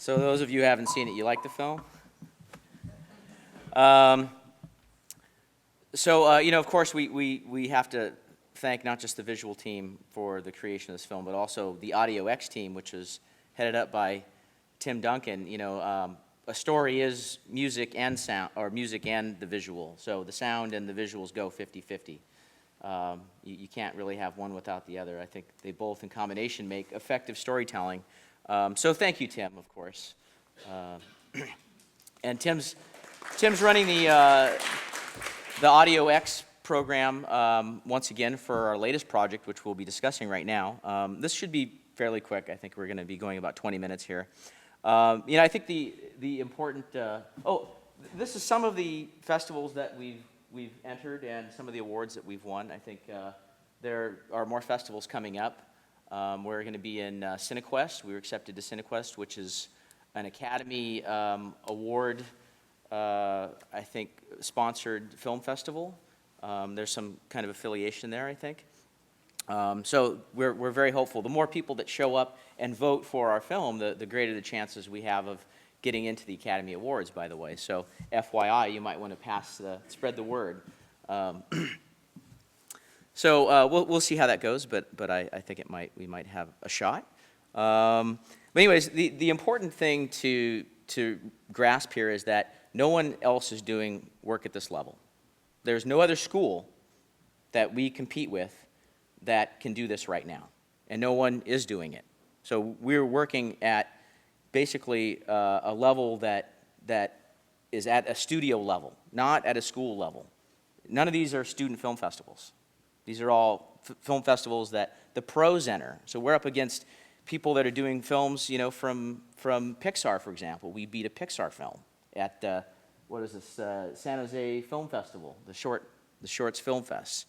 So those of you who haven't seen it, you like the film? Of course, we have to thank not just the visual team for the creation of this film, but also the Audio X team, which is headed up by Tim Duncan. A story is music and sound, or music and the visual. So the sound and the visuals go 50-50. You can't really have one without the other. I think they both in combination make effective storytelling. So thank you, Tim, of course. And Tim's running the Audio X program once again for our latest project, which we'll be discussing right now. This should be fairly quick. I think we're going to be going about 20 minutes here. I think the important. This is some of the festivals that we've entered and some of the awards that we've won. I think there are more festivals coming up. We're going to be in CineQuest. We were accepted to CineQuest, which is an Academy Award, I think, sponsored film festival. There's some kind of affiliation there, I think. So we're very hopeful. The more people that show up and vote for our film, the greater the chances we have of getting into the Academy Awards, by the way. So FYI, you might want to spread the word. So we'll see how that goes, but I think we might have a shot. But anyways, the important thing to grasp here is that no one else is doing work at this level. There's no other school that we compete with that can do this right now, and no one is doing it. So we're working at basically a level that is at a studio level, not at a school level. None of these are student film festivals. These are all film festivals that the pros enter. So we're up against people that are doing films, from Pixar, for example. We beat a Pixar film at San Jose Film Festival, the Shorts Film Fest.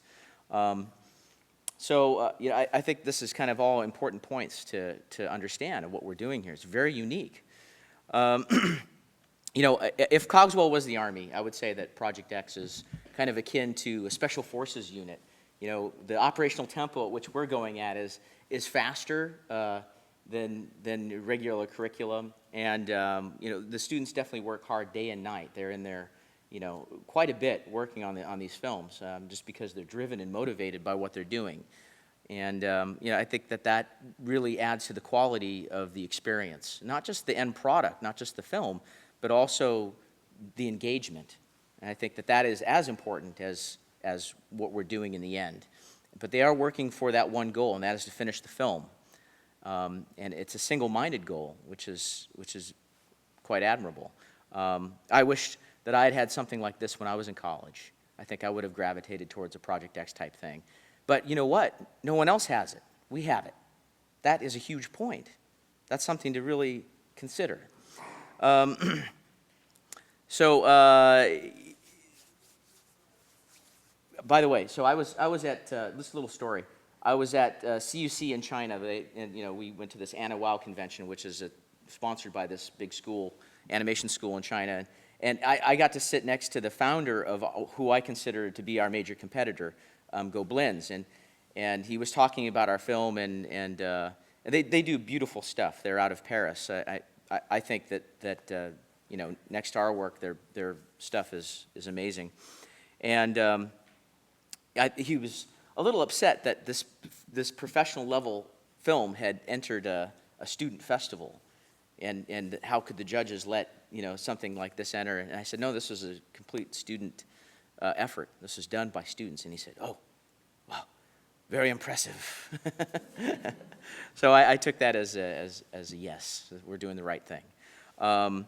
I think this is kind of all important points to understand of what we're doing here. It's very unique. If Cogswell was the Army, I would say that Project X is kind of akin to a special forces unit. The operational tempo at which we're going at is faster than regular curriculum, and the students definitely work hard day and night. They're in there, quite a bit working on these films, just because they're driven and motivated by what they're doing, and I think that really adds to the quality of the experience, not just the end product, not just the film, but also the engagement. And I think that is as important as what we're doing in the end. But they are working for that one goal, and that is to finish the film. And it's a single-minded goal, which is quite admirable. I wish that I had had something like this when I was in college. I think I would have gravitated towards a Project X type thing. But you know what? No one else has it. We have it. That is a huge point. That's something to really consider. By the way, so I was at this little story. I was at CUC in China. We went to this Anna Wow convention, which is sponsored by this big school, animation school in China, and I got to sit next to the founder of who I consider to be our major competitor, Goblin's, and he was talking about our film, and they do beautiful stuff. They're out of Paris. I think that next to our work, their stuff is amazing, and. He was a little upset that this professional level film had entered a student festival, and how could the judges let something like this enter? And I said, no, this was a complete student effort. This was done by students. And he said, oh, wow, very impressive. So I took that as a yes. We're doing the right thing. One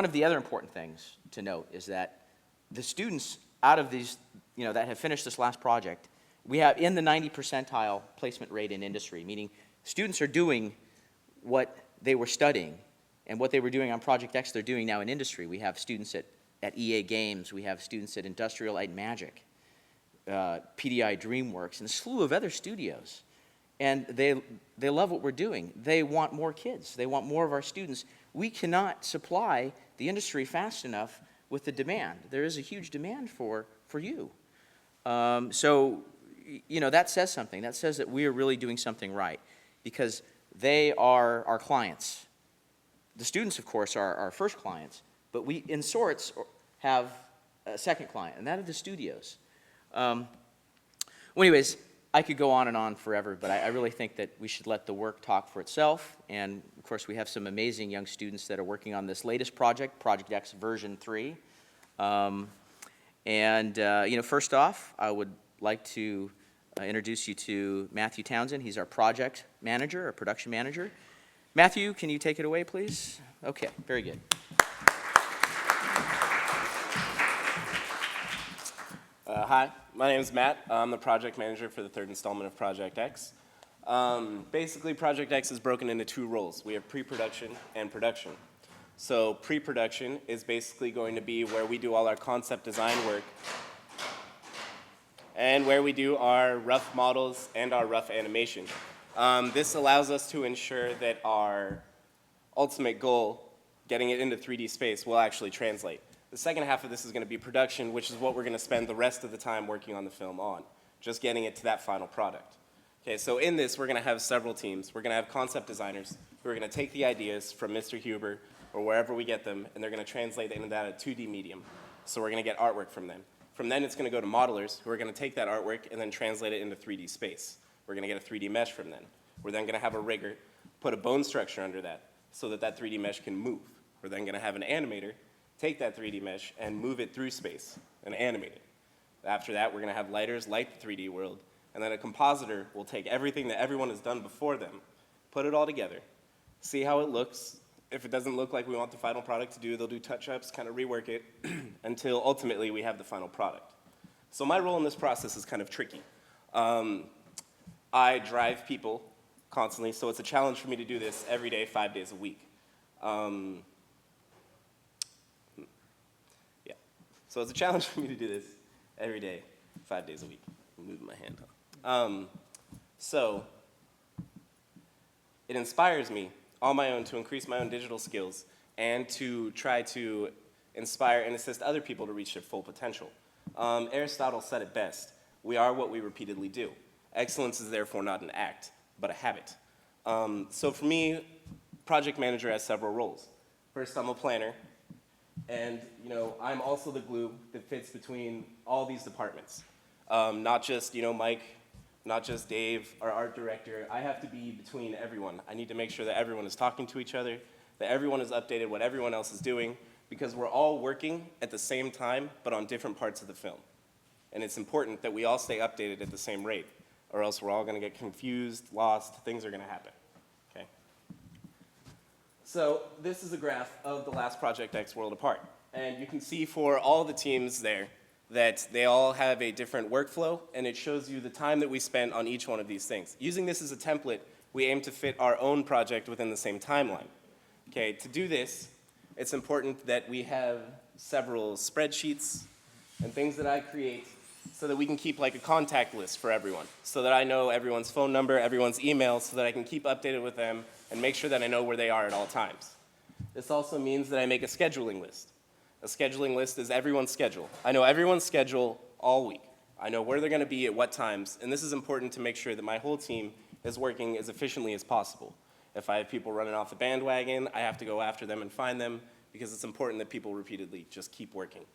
of the other important things to note is that the students out of these, that have finished this last project, we have in the 90 percentile placement rate in industry, meaning students are doing what they were studying, and what they were doing on Project X, they're doing now in industry. We have students at EA Games, we have students at Industrial Light and Magic, PDI DreamWorks, and a slew of other studios. And they love what we're doing. They want more kids. They want more of our students. We cannot supply the industry fast enough with the demand. There is a huge demand for you. That says something. That says that we are really doing something right, because they are our clients. The students, of course, are our first clients, but we, in sorts, have a second client, and that are the studios. Well, anyways, I could go on and on forever, but I really think that we should let the work talk for itself. And, of course, we have some amazing young students that are working on this latest project, Project X version 3. First off, I would like to introduce you to Matthew Townsend. He's our project manager, our production manager. Matthew, can you take it away, please? Okay, very good. Hi, my name is Matt. I'm the project manager for the third installment of Project X. Basically, Project X is broken into two roles. We have pre-production and production. So pre-production is basically going to be where we do all our concept design work and where we do our rough models and our rough animation. This allows us to ensure that our ultimate goal, getting it into 3D space, will actually translate. The second half of this is going to be production, which is what we're going to spend the rest of the time working on the film on, just getting it to that final product. Okay, so in this, we're going to have several teams. We're going to have concept designers who are going to take the ideas from Mr. Huber or wherever we get them, and they're going to translate it into that 2D medium. So we're going to get artwork from them. From then, it's going to go to modelers who are going to take that artwork and then translate it into 3D space. We're going to get a 3D mesh from them. We're then going to have a rigger put a bone structure under that so that that 3D mesh can move. We're then going to have an animator take that 3D mesh and move it through space and animate it. After that, we're going to have lighters light the 3D world, and then a compositor will take everything that everyone has done before them, put it all together, see how it looks. If it doesn't look like we want the final product to do, they'll do touch-ups, kind of rework it, until ultimately we have the final product. So my role in this process is kind of tricky. I drive people constantly, so it's a challenge for me to do this every day, 5 days a week. So it's a challenge for me to do this every day, 5 days a week. I'm moving my hand on. So it inspires me on my own to increase my own digital skills and to try to inspire and assist other people to reach their full potential. Aristotle said it best: we are what we repeatedly do. Excellence is therefore not an act, but a habit. So for me, project manager has several roles. First, I'm a planner. And, I'm also the glue that fits between all these departments. Not just, Mike, not just Dave, our art director. I have to be between everyone. I need to make sure that everyone is talking to each other, that everyone is updated what everyone else is doing, because we're all working at the same time, but on different parts of the film. And it's important that we all stay updated at the same rate, or else we're all going to get confused, lost, things are going to happen. Okay? So this is a graph of the last Project X World Apart. And you can see for all the teams there that they all have a different workflow, and it shows you the time that we spent on each one of these things. Using this as a template, we aim to fit our own project within the same timeline. Okay, to do this, it's important that we have several spreadsheets and things that I create so that we can keep like a contact list for everyone, so that I know everyone's phone number, everyone's email, so that I can keep updated with them and make sure that I know where they are at all times. This also means that I make a scheduling list. A scheduling list is everyone's schedule. I know everyone's schedule all week. I know where they're going to be at what times, and this is important to make sure that my whole team is working as efficiently as possible. If I have people running off the bandwagon, I have to go after them and find them, because it's important that people repeatedly just keep working.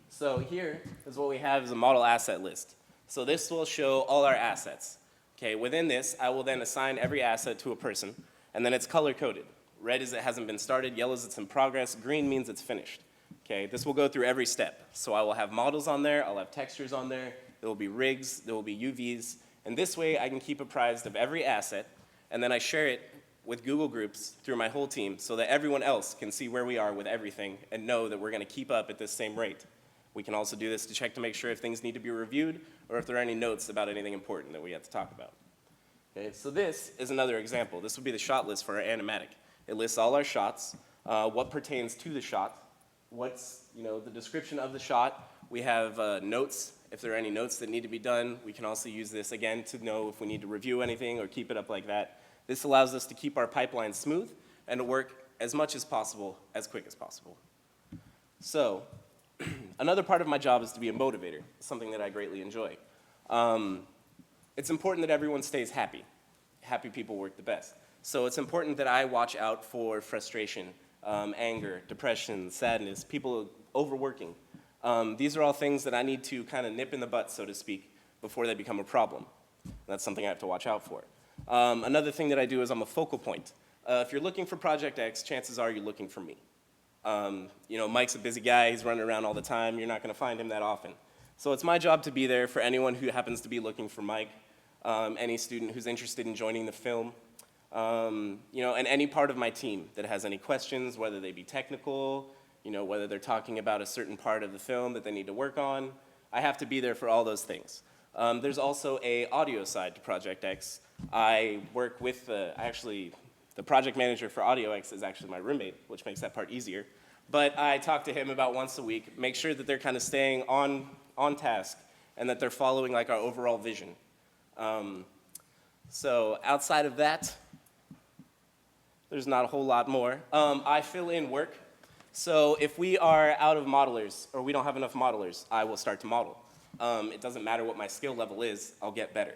So here is what we have as a model asset list. So this will show all our assets. Okay, within this, I will then assign every asset to a person, and then it's color-coded. Red is it hasn't been started, yellow is it's in progress, green means it's finished. Okay, this will go through every step. So I will have models on there, I'll have textures on there, there will be rigs, there will be UVs, and this way I can keep apprised of every asset, and then I share it with Google Groups through my whole team so that everyone else can see where we are with everything and know that we're going to keep up at this same rate. We can also do this to check to make sure if things need to be reviewed or if there are any notes about anything important that we have to talk about. Okay, so this is another example. This would be the shot list for our animatic. It lists all our shots, what pertains to the shot, what's the description of the shot. We have notes. If there are any notes that need to be done, we can also use this again to know if we need to review anything or keep it up like that. This allows us to keep our pipeline smooth and to work as much as possible, as quick as possible. So another part of my job is to be a motivator, something that I greatly enjoy. It's important that everyone stays happy. Happy people work the best. So it's important that I watch out for frustration, anger, depression, sadness, people overworking. These are all things that I need to kind of nip in the butt, so to speak, before they become a problem. That's something I have to watch out for. Another thing that I do is I'm a focal point. If you're looking for Project X, chances are you're looking for me. You know, Mike's a busy guy, he's running around all the time, you're not gonna find him that often. So it's my job to be there for anyone who happens to be looking for Mike, any student who's interested in joining the film, you know, and any part of my team that has any questions, whether they be technical, you know, whether they're talking about a certain part of the film that they need to work on. I have to be there for all those things. There's also a audio side to Project X. I work with the project manager for Audio X is actually my roommate, which makes that part easier. But I talk to him about once a week, make sure that they're kind of staying on task and that they're following like our overall vision. So outside of that, there's not a whole lot more. I fill in work. So if we are out of modelers or we don't have enough modelers, I will start to model. It doesn't matter what my skill level is, I'll get better.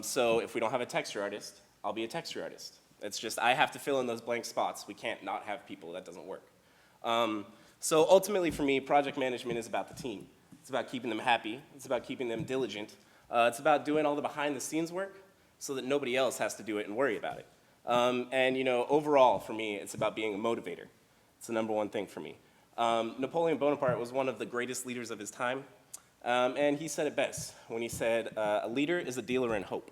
So if we don't have a texture artist, I'll be a texture artist. It's just, I have to fill in those blank spots. We can't not have people, that doesn't work. So ultimately for me, project management is about the team. It's about keeping them happy. It's about keeping them diligent. It's about doing all the behind the scenes work so that nobody else has to do it and worry about it. And you know, overall for me, it's about being a motivator. It's the number one thing for me. Napoleon Bonaparte was one of the greatest leaders of his time. And he said it best when he said, a leader is a dealer in hope.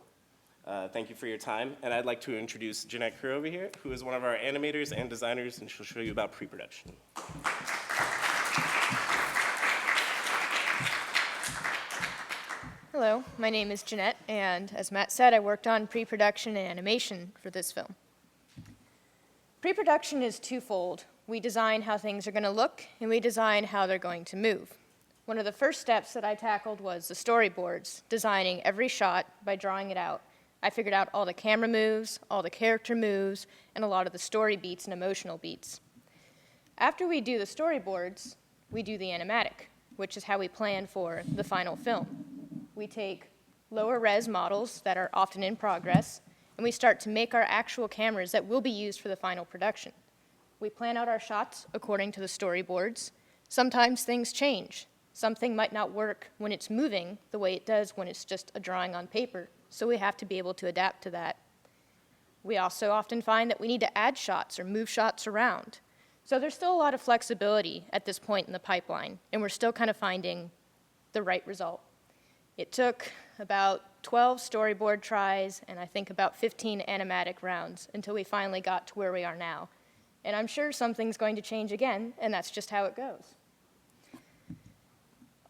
Thank you for your time, and I'd like to introduce Jeanette Crew over here, who is one of our animators and designers, and she'll show you about pre-production. Hello, my name is Jeanette, and as Matt said, I worked on pre-production and animation for this film. Pre-production is twofold. We design how things are going to look, and we design how they're going to move. One of the first steps that I tackled was the storyboards, designing every shot by drawing it out. I figured out all the camera moves, all the character moves, and a lot of the story beats and emotional beats. After we do the storyboards, we do the animatic, which is how we plan for the final film. We take lower res models that are often in progress, and we start to make our actual cameras that will be used for the final production. We plan out our shots according to the storyboards. Sometimes things change. Something might not work when it's moving the way it does when it's just a drawing on paper, so we have to be able to adapt to that. We also often find that we need to add shots or move shots around. So there's still a lot of flexibility at this point in the pipeline, and we're still kind of finding the right result. It took about 12 storyboard tries and I think about 15 animatic rounds until we finally got to where we are now. And I'm sure something's going to change again, and that's just how it goes.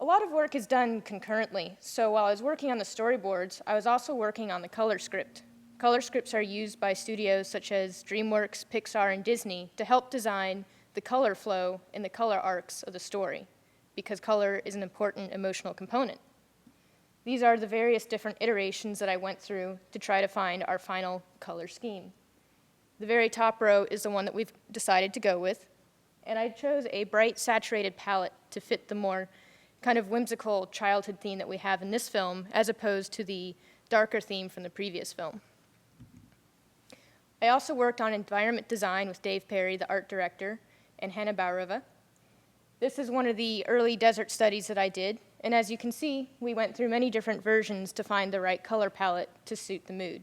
A lot of work is done concurrently, so while I was working on the storyboards, I was also working on the color script. Color scripts are used by studios such as DreamWorks, Pixar, and Disney to help design the color flow and the color arcs of the story, because color is an important emotional component. These are the various different iterations that I went through to try to find our final color scheme. The very top row is the one that we've decided to go with, and I chose a bright, saturated palette to fit the more kind of whimsical childhood theme that we have in this film, as opposed to the darker theme from the previous film. I also worked on environment design with Dave Perry, the art director, and Hannah Baurova. This is one of the early desert studies that I did, and as you can see, we went through many different versions to find the right color palette to suit the mood.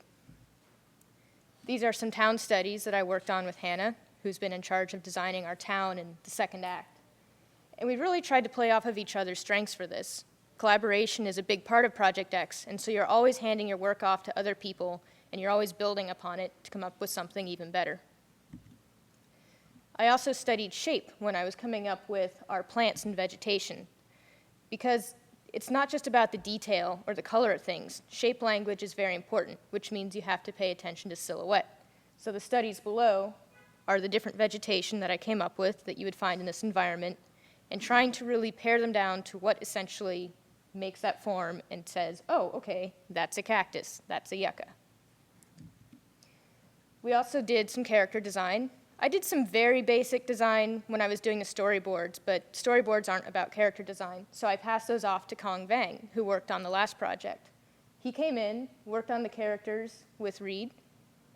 These are some town studies that I worked on with Hannah, who's been in charge of designing our town in the second act. And we really tried to play off of each other's strengths for this. Collaboration is a big part of Project X, and so you're always handing your work off to other people, and you're always building upon it to come up with something even better. I also studied shape when I was coming up with our plants and vegetation, because it's not just about the detail or the color of things. Shape language is very important, which means you have to pay attention to silhouette. So the studies below are the different vegetation that I came up with that you would find in this environment, and trying to really pare them down to what essentially makes that form and says, oh, okay, that's a cactus, that's a yucca. We also did some character design. I did some very basic design when I was doing the storyboards, but storyboards aren't about character design, so I passed those off to Kong Vang, who worked on the last project. He came in, worked on the characters with Reed,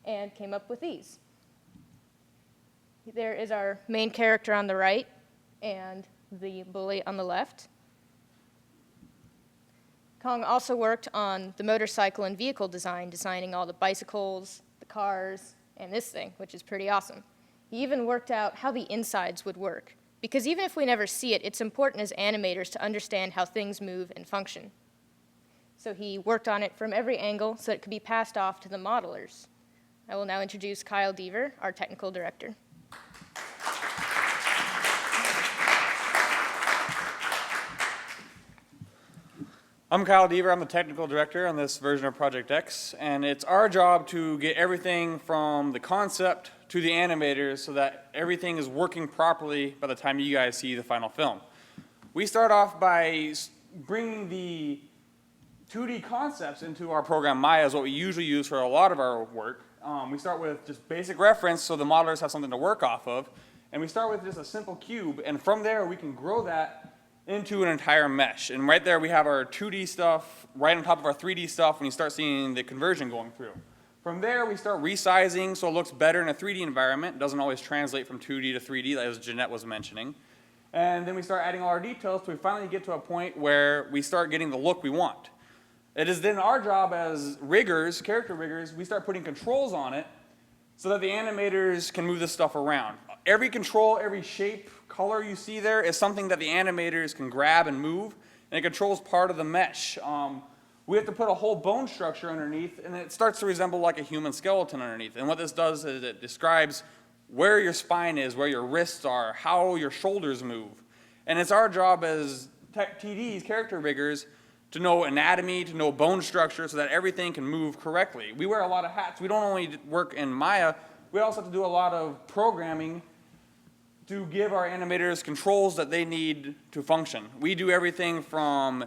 and came up with these. There is our main character on the right and the bully on the left. Kong also worked on the motorcycle and vehicle design, designing all the bicycles, the cars, and this thing, which is pretty awesome. He even worked out how the insides would work, because even if we never see it, it's important as animators to understand how things move and function. So he worked on it from every angle so it could be passed off to the modelers. I will now introduce Kyle Deaver, our technical director. I'm Kyle Deaver. I'm the technical director on this version of Project X, and it's our job to get everything from the concept to the animators so that everything is working properly by the time you guys see the final film. We start off by bringing the 2D concepts into our program. Maya is what we usually use for a lot of our work. We start with just basic reference so the modelers have something to work off of, and we start with just a simple cube, and from there we can grow that into an entire mesh. And right there we have our 2D stuff right on top of our 3D stuff when you start seeing the conversion going through. From there we start resizing so it looks better in a 3D environment. It doesn't always translate from 2D to 3D, as Jeanette was mentioning. And then we start adding all our details till we finally get to a point where we start getting the look we want. It is then our job as riggers, character riggers, we start putting controls on it so that the animators can move this stuff around. Every control, every shape, color you see there is something that the animators can grab and move, and it controls part of the mesh. We have to put a whole bone structure underneath, and it starts to resemble like a human skeleton underneath. And what this does is it describes where your spine is, where your wrists are, how your shoulders move. And it's our job as TDs, character riggers, to know anatomy, to know bone structure, so that everything can move correctly. We wear a lot of hats. We don't only work in Maya, we also have to do a lot of programming to give our animators controls that they need to function. We do everything from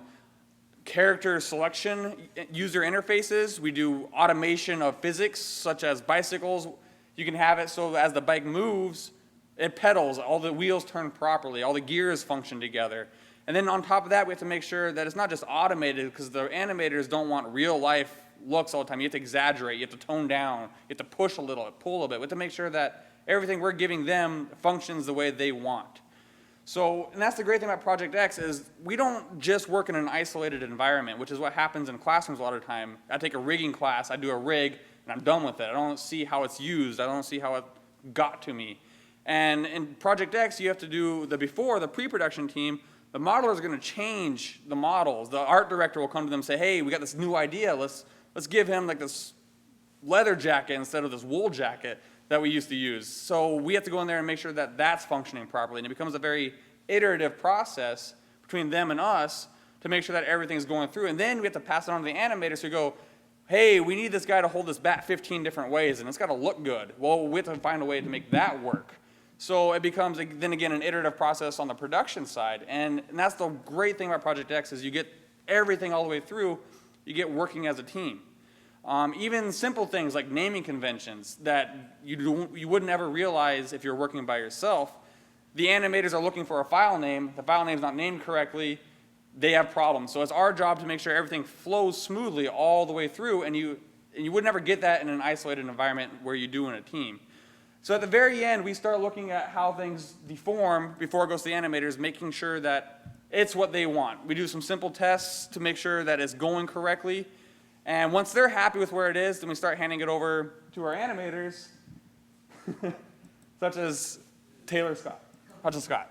character selection, user interfaces. We do automation of physics, such as bicycles. You can have it so as the bike moves, it pedals, all the wheels turn properly, all the gears function together. And then on top of that, we have to make sure that it's not just automated, because the animators don't want real life looks all the time. You have to exaggerate, you have to tone down, you have to push a little, pull a little bit. We have to make sure that everything we're giving them functions the way they want. So, and that's the great thing about Project X is we don't just work in an isolated environment, which is what happens in classrooms a lot of the time. I take a rigging class, I do a rig, and I'm done with it. I don't see how it's used. I don't see how it got to me. And in Project X, you have to do the before, the pre-production team. The modeler is going to change the models. The art director will come to them and say, hey, we got this new idea. Let's give him like this leather jacket instead of this wool jacket that we used to use. So we have to go in there and make sure that that's functioning properly. And it becomes a very iterative process between them and us to make sure that everything's going through. And then we have to pass it on to the animators who go, hey, we need this guy to hold this bat 15 different ways, and it's got to look good. Well, we have to find a way to make that work. So it becomes, then again, an iterative process on the production side. And that's the great thing about Project X is you get everything all the way through, you get working as a team. Even simple things like naming conventions that you wouldn't ever realize if you're working by yourself. The animators are looking for a file name. The file name's not named correctly. They have problems. So it's our job to make sure everything flows smoothly all the way through, and you would never get that in an isolated environment where you do in a team. So at the very end, we start looking at how things deform before it goes to the animators, making sure that it's what they want. We do some simple tests to make sure that it's going correctly. And once they're happy with where it is, then we start handing it over to our animators, such as Hudson Scott.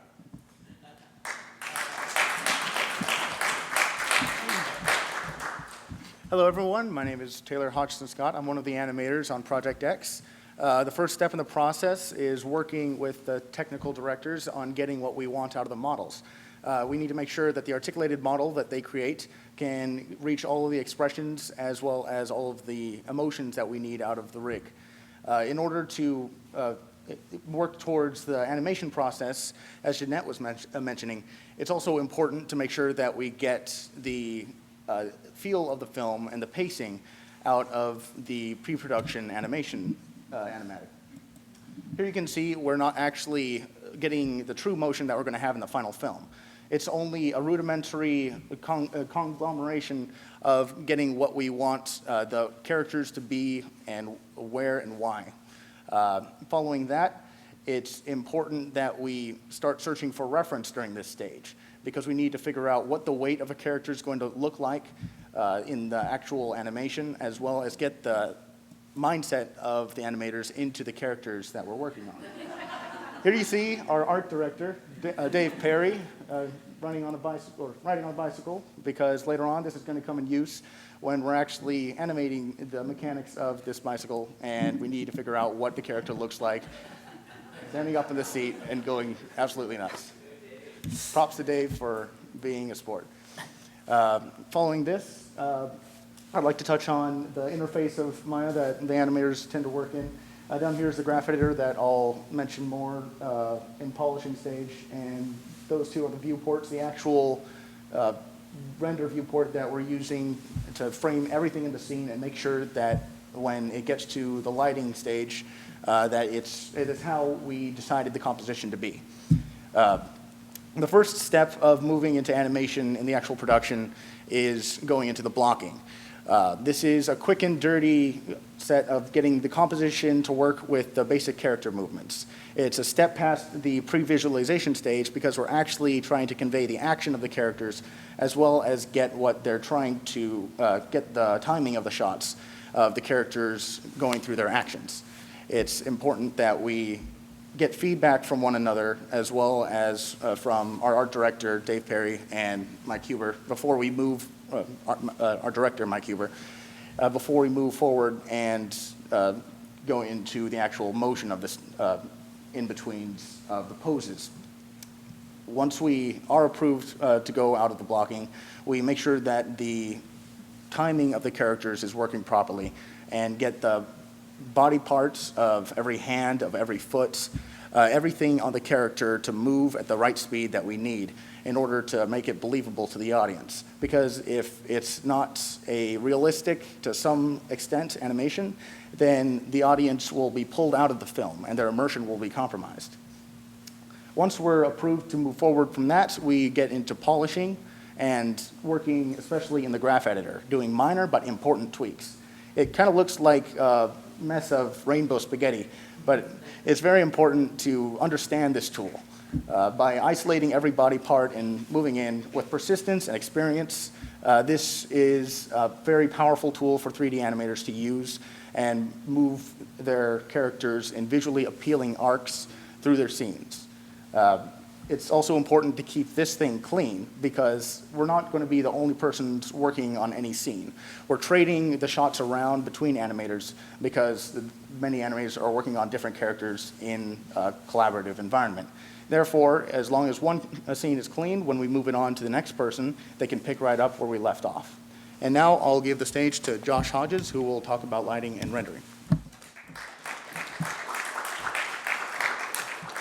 Hello, everyone. My name is Taylor Hodgson Scott. I'm one of the animators on Project X. The first step in the process is working with the technical directors on getting what we want out of the models. We need to make sure that the articulated model that they create can reach all of the expressions as well as all of the emotions that we need out of the rig. In order to work towards the animation process, as Jeanette was mentioning, it's also important to make sure that we get the feel of the film and the pacing out of the pre-production animation animatic. Here you can see we're not actually getting the true motion that we're going to have in the final film. It's only a rudimentary conglomeration of getting what we want the characters to be and where and why. Following that, it's important that we start searching for reference during this stage, because we need to figure out what the weight of a character is going to look like in the actual animation, as well as get the mindset of the animators into the characters that we're working on. Here you see our art director, Dave Perry, riding on a bicycle, because later on this is going to come in use when we're actually animating the mechanics of this bicycle, and we need to figure out what the character looks like, standing up in the seat and going absolutely nuts. Props to Dave for being a sport. Following this, I'd like to touch on the interface of Maya that the animators tend to work in. Down here is the graph editor that I'll mention more in polishing stage, and those two are the viewports, the actual render viewport that we're using to frame everything in the scene and make sure that when it gets to the lighting stage, that it is how we decided the composition to be. The first step of moving into animation in the actual production is going into the blocking. This is a quick and dirty set of getting the composition to work with the basic character movements. It's a step past the pre-visualization stage because we're actually trying to convey the action of the characters as well as get what they're trying to get the timing of the shots of the characters going through their actions. It's important that we get feedback from one another as well as from our art director, Dave Perry, and Mike Huber before we move our director, Mike Huber, before we move forward and go into the actual motion of this in-betweens of the poses. Once we are approved to go out of the blocking, we make sure that the timing of the characters is working properly and get the body parts of every hand, of every foot, everything on the character to move at the right speed that we need in order to make it believable to the audience. Because if it's not a realistic, to some extent, animation, then the audience will be pulled out of the film and their immersion will be compromised. Once we're approved to move forward from that, we get into polishing and working especially in the graph editor, doing minor but important tweaks. It kind of looks like a mess of rainbow spaghetti, but it's very important to understand this tool. By isolating every body part and moving in with persistence and experience, this is a very powerful tool for 3D animators to use and move their characters in visually appealing arcs through their scenes. It's also important to keep this thing clean because we're not going to be the only persons working on any scene. We're trading the shots around between animators because many animators are working on different characters in a collaborative environment. Therefore, as long as one scene is clean, when we move it on to the next person, they can pick right up where we left off. And now I'll give the stage to Josh Hodges, who will talk about lighting and rendering.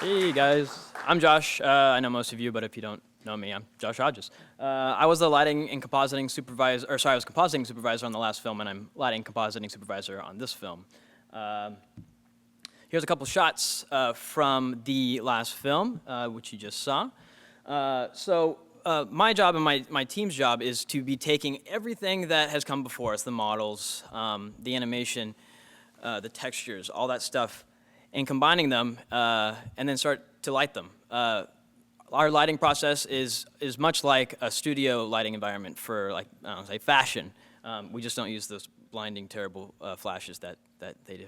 Hey guys, I'm Josh. I know most of you, but if you don't know me, I'm Josh Hodges. I was the lighting and compositing supervisor, I was compositing supervisor on the last film, and I'm lighting compositing supervisor on this film. Here's a couple shots from the last film, which you just saw. My job and my team's job is to be taking everything that has come before us, the models, the animation, the textures, all that stuff, and combining them and then start to light them. Our lighting process is much like a studio lighting environment for, like, I don't know, say fashion. We just don't use those blinding, terrible flashes that they do.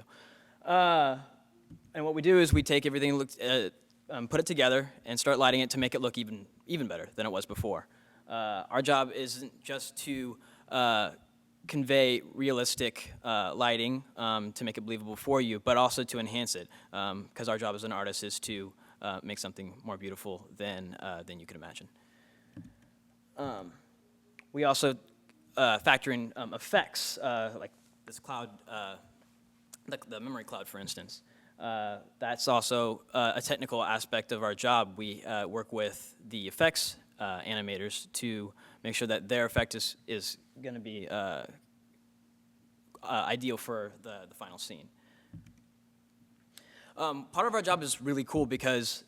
And what we do is we take everything, put it together, and start lighting it to make it look even better than it was before. Our job isn't just to convey realistic lighting to make it believable for you, but also to enhance it, because our job as an artist is to make something more beautiful than you can imagine. We also factor in effects, like this cloud, the memory cloud, for instance. That's also a technical aspect of our job. We work with the effects animators to make sure that their effect is going to be ideal for the final scene. Part of our job is really cool because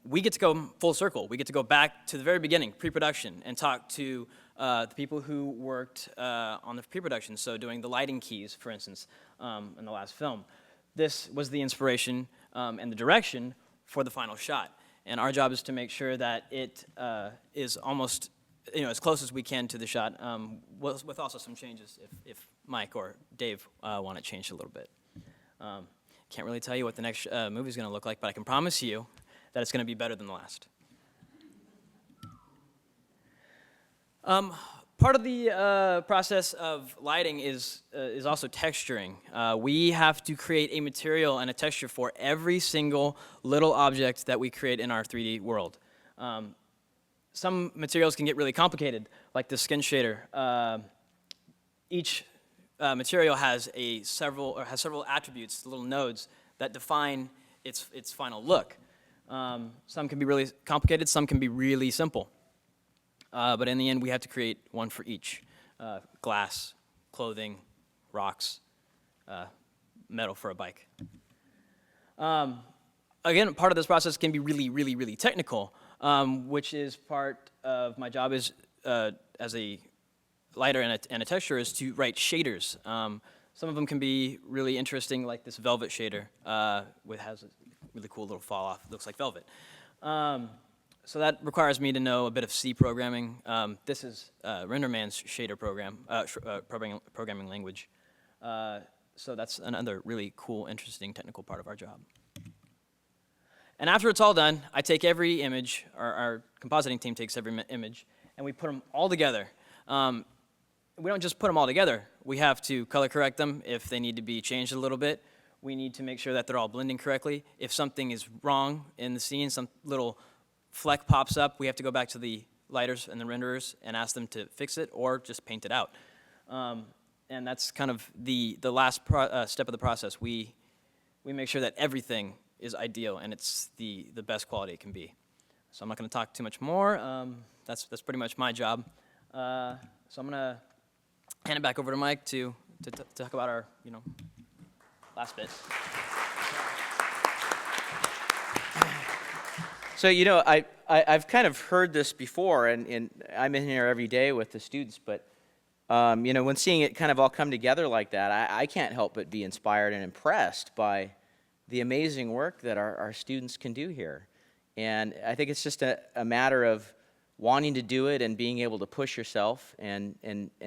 we get to go full circle. We get to go back to the very beginning, pre-production, and talk to the people who worked on the pre-production, so doing the lighting keys, for instance, in the last film. This was the inspiration and the direction for the final shot. And our job is to make sure that it is almost, as close as we can to the shot, with also some changes if Mike or Dave want it changed a little bit. Can't really tell you what the next movie is going to look like, but I can promise you that it's going to be better than the last. Part of the process of lighting is also texturing. We have to create a material and a texture for every single little object that we create in our 3D world. Some materials can get really complicated, like the skin shader. Each material has several attributes, little nodes that define its final look. Some can be really complicated, some can be really simple. But in the end, we have to create one for each. Glass, clothing, rocks, metal for a bike. Again, part of this process can be really, really, really technical, which is part of my job as a lighter and a texturer is to write shaders. Some of them can be really interesting, like this velvet shader, which has a really cool little fall off. Looks like velvet. So that requires me to know a bit of C programming. This is RenderMan's shader programming language. So that's another really cool, interesting technical part of our job. And after it's all done, I take every image, our compositing team takes every image, and we put them all together. We don't just put them all together. We have to color correct them if they need to be changed a little bit. We need to make sure that they're all blending correctly. If something is wrong in the scene, some little fleck pops up, we have to go back to the lighters and the renderers and ask them to fix it or just paint it out. And that's kind of the last step of the process. We make sure that everything is ideal and it's the best quality it can be. So I'm not going to talk too much more. That's pretty much my job. So I'm going to hand it back over to Mike to talk about our last bit. So, I've kind of heard this before, and I'm in here every day with the students, but, when seeing it kind of all come together like that, I can't help but be inspired and impressed by the amazing work that our students can do here. And I think it's just a matter of wanting to do it and being able to push yourself and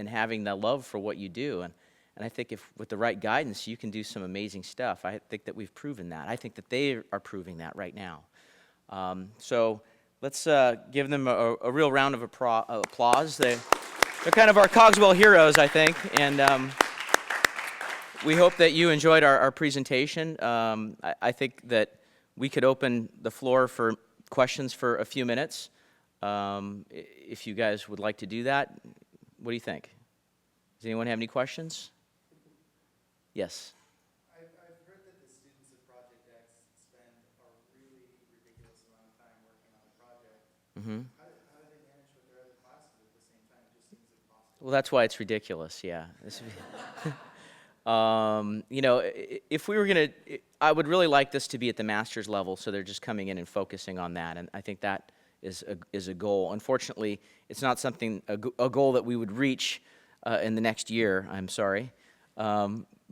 having the love for what you do. And I think if with the right guidance, you can do some amazing stuff. I think that we've proven that. I think that they are proving that right now. So let's give them a real round of applause. They're kind of our Cogswell heroes, I think, and we hope that you enjoyed our presentation. I think that we could open the floor for questions for a few minutes. If you guys would like to do that, what do you think? Does anyone have any questions? Yes. I've heard that the students of Project X spend a really ridiculous amount of time working on a project. Mm-hmm. How do they manage with their other classes at the same time? It just seems impossible. Well, that's why it's ridiculous, yeah. If we were going to, I would really like this to be at the master's level, so they're just coming in and focusing on that, and I think that is a goal. Unfortunately, it's not something, a goal that we would reach in the next year, I'm sorry.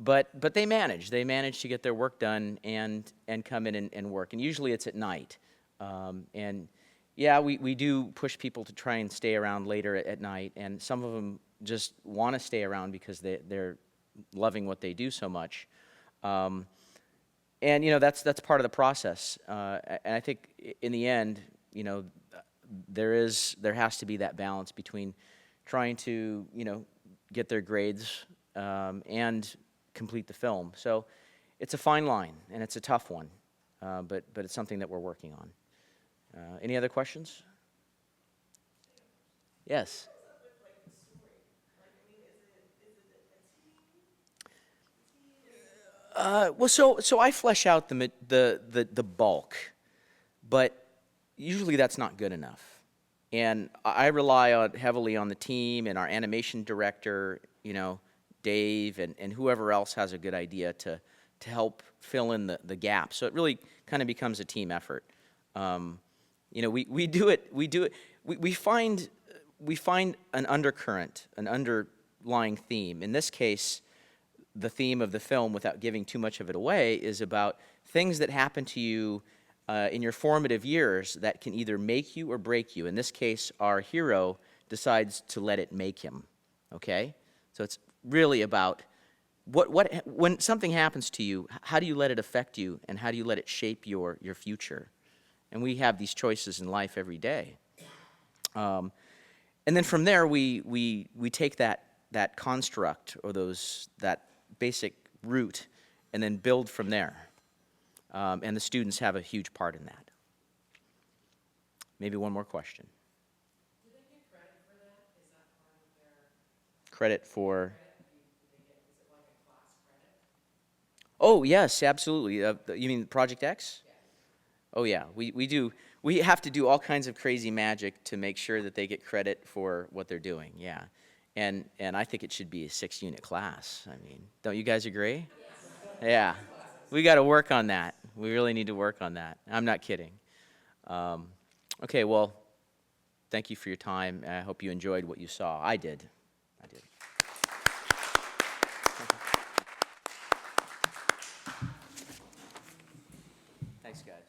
But they manage to get their work done and come in and work, and usually it's at night. And yeah, we do push people to try and stay around later at night, and some of them just want to stay around because they're loving what they do so much. And that's part of the process. And I think in the end, there has to be that balance between trying to get their grades and complete the film. So it's a fine line and it's a tough one, but it's something that we're working on. Any other questions? Yes. Well, so I flesh out the bulk, but usually that's not good enough. And I rely heavily on the team and our animation director, Dave, and whoever else has a good idea to help fill in the gap. So it really kind of becomes a team effort. You know, we do it, we find an undercurrent, an underlying theme. In this case, the theme of the film, without giving too much of it away, is about things that happen to you in your formative years that can either make you or break you. In this case, our hero decides to let it make him, okay? So it's really about when something happens to you, how do you let it affect you, and how do you let it shape your future? And we have these choices in life every day. And then from there, we take that construct or that basic root and then build from there. And the students have a huge part in that. Maybe one more question. Do they get credit for that? Is that part of their Credit for? credit? Is it like a class credit? Oh, yes, absolutely. You mean Project X? Yes. Oh, yeah. We do. We have to do all kinds of crazy magic to make sure that they get credit for what they're doing, yeah. And I think it should be a 6-unit class. I mean, don't you guys agree? Yes. Yeah. We got to work on that. We really need to work on that. I'm not kidding. Okay, well, thank you for your time. I hope you enjoyed what you saw. I did. Thanks, guys.